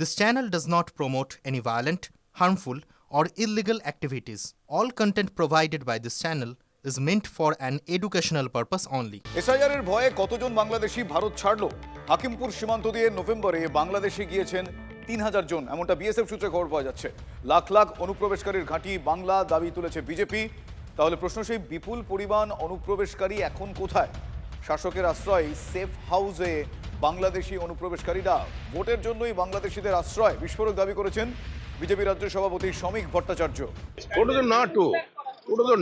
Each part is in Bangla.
This channel does not promote any violent, harmful, or illegal activities. All content provided by this channel is meant for an educational purpose only. SIR এর ভয়ে কতজন বাংলাদেশি ভারত ছাড়লো? হাকিমপুর সীমান্ত দিয়ে নভেম্বরে বাংলাদেশে গিয়েছেন ৩০০০ জন, এমনটা বিএসএফ সূত্রে খবর পাওয়া যাচ্ছে। লাখ লাখ অনুপ্রবেশকারীর ঘাঁটি বাংলা দাবি তুলেছে বিজেপি। তাহলে প্রশ্ন, সেই বিপুল পরিমাণ অনুপ্রবেশকারী এখন কোথায়? শাসকের আশ্রয় সেফ হাউসে বাংলাদেশি অনুপ্রবেশকারীরা ভোটের জন্যই বাংলাদেশিদের আশ্রয়, বিস্ফোরক দাবি করেছেন বিজেপি রাজ্য সভাপতি শ্রমিক ভট্টাচার্য। ওটা তো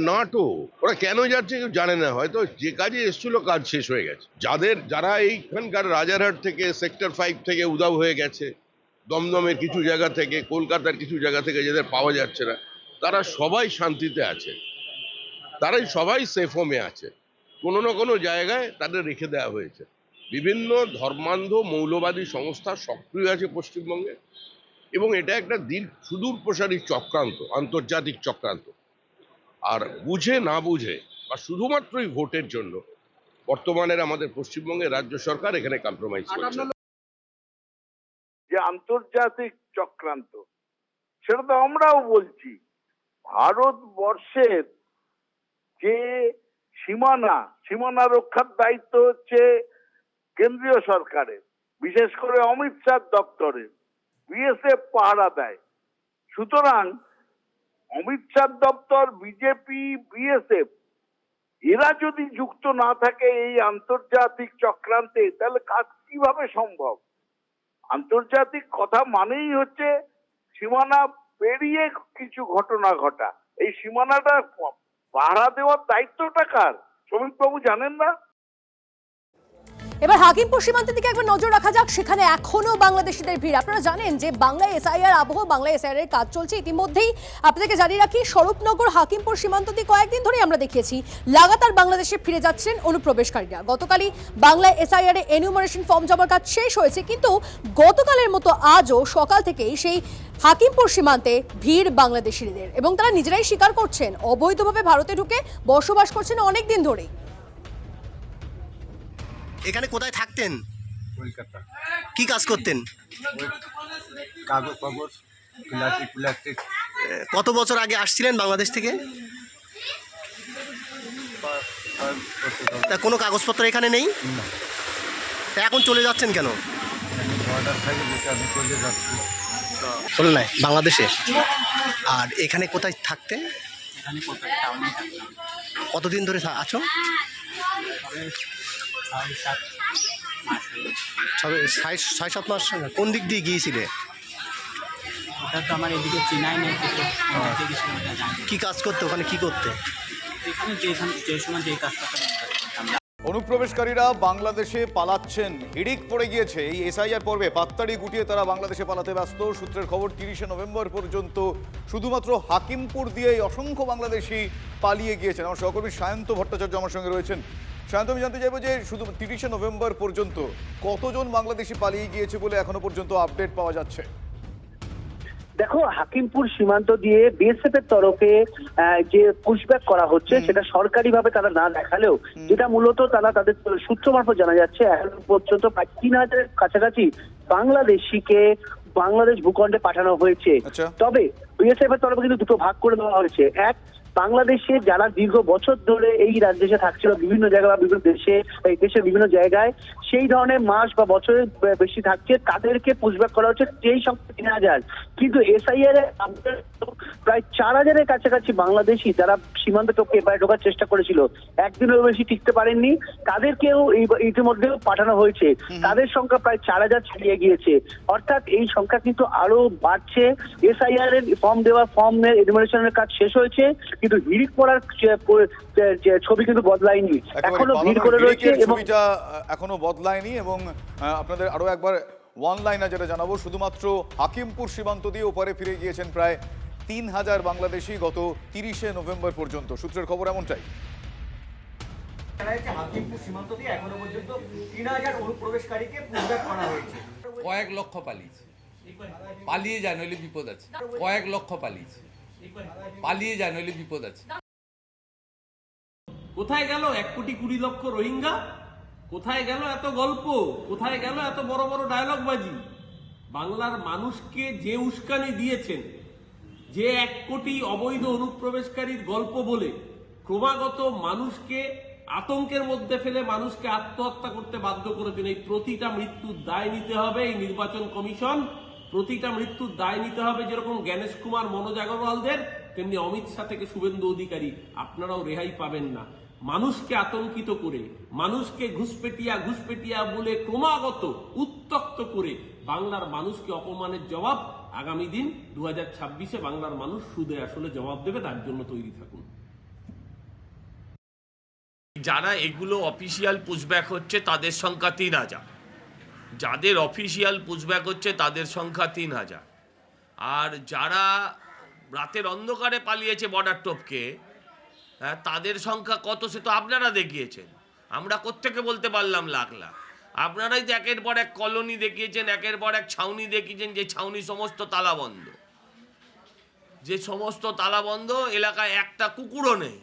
নাটো, ওরা কেন যাচ্ছে কেউ জানে না, হয়তো যে কাজে এসেছিল কাজ শেষ হয়ে গেছে। যারা এইখানকার রাজারহাট থেকে, সেক্টর 5 থেকে উধাও হয়ে গেছে, দমদমের কিছু জায়গা থেকে, কলকাতার কিছু জায়গা থেকে যাদের পাওয়া যাচ্ছে না, তারা সবাই শান্তিতে আছে, তারাই সবাই সেফ হোমে আছে। কোনো না কোনো জায়গায় তাদের রেখে দেওয়া হয়েছে। বিভিন্ন ধর্মান্ধ মৌলবাদী সংস্থা সক্রিয় আছে পশ্চিমবঙ্গে, এবং এটা একটা সুদূর প্রসারী চক্রান্ত, আন্তর্জাতিক চক্রান্ত। আর বুঝে না বুঝে বা শুধুমাত্রই ভোটের জন্য বর্তমানের আমাদের পশ্চিমবঙ্গের রাজ্য সরকার এখানে কম্প্রোমাইজ করছে। যে আন্তর্জাতিক চক্রান্ত, সেটা তো আমরাও বলছি। ভারতবর্ষের যে সীমানা রক্ষার দায়িত্ব হচ্ছে কেন্দ্রীয় সরকারের, বিশেষ করে অমিত শাহ দপ্তরের। বিএসএফ পাহারা দেয়। সুতরাং অমিত শাহ দপ্তর, বিজেপি, বিএসএফ এরা যদি যুক্ত না থাকে এই আন্তর্জাতিক চক্রান্তে, তাহলে কাজ কিভাবে সম্ভব? আন্তর্জাতিক কথা মানেই হচ্ছে সীমানা পেরিয়ে কিছু ঘটনা ঘটা। এই সীমানাটা পাহারা দেওয়ার দায়িত্বটা কার? শ্রমিকবাবু জানেন না? এবার হাকিমপুর সীমান্তের দিকে একবার নজর রাখা যাক। সেখানে এখনো বাংলাদেশিদের ভিড়। আপনারা জানেন যে বাংলায় এসআইআর আবহ, বাংলায় এসআইআর এর কাজ চলছে। ইতিমধ্যেই আপনাদেরকে জানিয়ে রাখি, স্বরূপনগর হাকিমপুর সীমান্ত দিয়ে কয়েকদিন ধরেই আমরা দেখিয়েছি লাগাতার বাংলাদেশে ফিরে যাচ্ছেন অনুপ্রবেশকারীরা। গতকালই বাংলায় এসআইআর এ এনিউমারেশন ফর্ম জমার কাজ শেষ হয়েছে, কিন্তু গতকালের মতো আজও সকাল থেকেই সেই হাকিমপুর সীমান্তে ভিড় বাংলাদেশিদের, এবং তারা নিজেরাই স্বীকার করছেন অবৈধভাবে ভারতে ঢুকে বসবাস করছেন অনেক দিন ধরেই। এখানে কোথায় থাকতেন? কলকাতা। কি কাজ করতেন? কাগজ কাগজ প্লাস্টিক। কত বছর আগে আসছিলেন বাংলাদেশ থেকে? তা কোনো কাগজপত্র এখানে নেই? তা এখন চলে যাচ্ছেন কেন? অর্ডার থাকে যেটা আমি চলে যাচ্ছি। চলে নাই বাংলাদেশে। আর এখানে কোথায় থাকতেন? এখানে কোথায় টাউনে থাকতাম। কতদিন ধরে আছো? 6-7 মাস। কোন দিক দিয়ে গিয়েছিলে? ওটা তো আমার এদিকে চিনাই নেই কিছু। কি কাজ করতে ওখানে? কি করতে? এখানে যে সময় যে কাজটা করতাম। অনুপ্রবেশকারীরা বাংলাদেশে পালাচ্ছেন, হিড়িক পড়ে গিয়েছে এই এসআইআর পর্বে। পাত্তাড়ি গুটিয়ে তারা বাংলাদেশে পালাতে ব্যস্ত। সূত্রের খবর, ৩০শে নভেম্বর পর্যন্ত শুধুমাত্র হাকিমপুর দিয়েই অসংখ্য বাংলাদেশি পালিয়ে গিয়েছেন। আমার সহকর্মী সায়ন্ত ভট্টাচার্য আমার সঙ্গে রয়েছেন। সায়ন্ত, আমি জানতে চাইবো যে শুধু ৩০শে নভেম্বর পর্যন্ত কতজন বাংলাদেশি পালিয়ে গিয়েছে বলে এখনো পর্যন্ত আপডেট পাওয়া যাচ্ছে? দেখো, হাকিমপুর সীমান্ত দিয়ে বিএসএফ এর তরফে যে পুশব্যাক করা হচ্ছে, সেটা সরকারি ভাবে তারা না দেখালেও, যেটা মূলত তারা তাদের সূত্র মারফত জানা যাচ্ছে, এখন পর্যন্ত প্রায় ৩০০০ কাছাকাছি বাংলাদেশিকে বাংলাদেশ ভূখণ্ডে পাঠানো হয়েছে। তবে বিএসএফ এর তরফে কিন্তু দুটো ভাগ করে দেওয়া হয়েছে। এক, বাংলাদেশে যারা দীর্ঘ বছর ধরে এই দেশে থাকছিল, বিভিন্ন জায়গায় বা বিভিন্ন দেশে, এই দেশের বিভিন্ন জায়গায় সেই ধরনের মাস বা বছরের বেশি থাকছে, তাদেরকে পুশব্যাক করা হচ্ছে। যেই সংখ্যা ৩০০০, কিন্তু এসআইআর প্রায় ৪০০০-এর কাছাকাছি বাংলাদেশি যারা সীমান্ত টপকে এপারে ঢোকার চেষ্টা করেছিল, একদিনের বেশি টিকতে পারেননি, তাদেরকেও ইতিমধ্যে পাঠানো হয়েছে। তাদের সংখ্যা প্রায় ৪০০০ ছাড়িয়ে গিয়েছে। অর্থাৎ এই সংখ্যা কিন্তু আরো বাড়ছে। এসআইআর এর ফর্মের এনিউমারেশনের কাজ শেষ হয়েছে, কিন্তু হিড়িক পড়ার ছবি কিন্তু বদলায়নি, এখনো ভিড় করে রয়েছে এবং এখনো বদলায়নি। এবং আপনাদের আরো একবার ওয়ান লাইনার যেটা জানাবো, শুধুমাত্র হাকিমপুর সীমান্ত দিয়ে ওপারে ফিরে গিয়েছেন প্রায় ৩০০০ বাংলাদেশি গত ৩০শে নভেম্বর পর্যন্ত। সূত্রের খবর এমনটাই। হাকিমপুর সীমান্ত দিয়ে এখনো পর্যন্ত ৩০০০ অনুপ্রবেশকারীকে পুশব্যাক করা হয়েছে। কয়েক লক্ষ পালিয়েছে, পালিয়ে যায় নইলে বিপদ আছে। কয়েক লক্ষ পালিয়েছে, পালিয়ে যায় নইলে বিপদ আছে। কোথায় গেল ১,২০,০০,০০০ রোহিঙ্গা? কোথায় গেল এত গল্প? কোথায় গেল এত বড় বড় ডায়লগ বাজি? বাংলার মানুষকে যে উস্কানি দিয়েছেন, যে 1 কোটি অবৈধ অনুপ্রবেশকারীর গল্প বলে ক্রমাগত মানুষকে আতঙ্কের মধ্যে ফেলে মানুষকে আত্মহত্যা করতে বাধ্য করেছেন, এই প্রতিটা মৃত্যুর দায় নিতে হবে এই নির্বাচন কমিশন, প্রতিটা মৃত্যুর দায় নিতে হবে যেরকম জ্ঞানেশ কুমার মনোজ আগরওয়ালদের, তেমনি অমিত শাহ থেকে শুভেন্দু অধিকারী, আপনারাও রেহাই পাবেন না। মানুষকে আতঙ্কিত করে, মানুষকে ঘুষপেটিয়া বলে ক্রমাগত উত্তক্ত করে বাংলার মানুষকে অপমানের জবাব আগামী দিন 2026-এ বাংলার মানুষ সুদে আসলে জবাব দেবে, তার জন্য তৈরি থাকুন। যারা এগুলো অফিসিয়াল পুশব্যাক হচ্ছে তাদের সংখ্যা 3000, যাদের অফিসিয়াল পুশব্যাক হচ্ছে তাদের সংখ্যা 3000, আর যারা রাতের অন্ধকারে পালিয়েছে বর্ডার টপকে তাদের সংখ্যা কত সে তো আপনারা দেখিয়েছেন, আমরা কোত্থেকে বলতে পারলাম লাখ লাখ। আপনারাই তো একের পর এক কলোনি দেখিয়েছেন, একের পর এক ছাউনি দেখিয়েছেন, যে ছাউনি সমস্ত তালাবন্ধ, যে সমস্ত তালাবন্ধ, এলাকায় একটা কুকুরও নেই।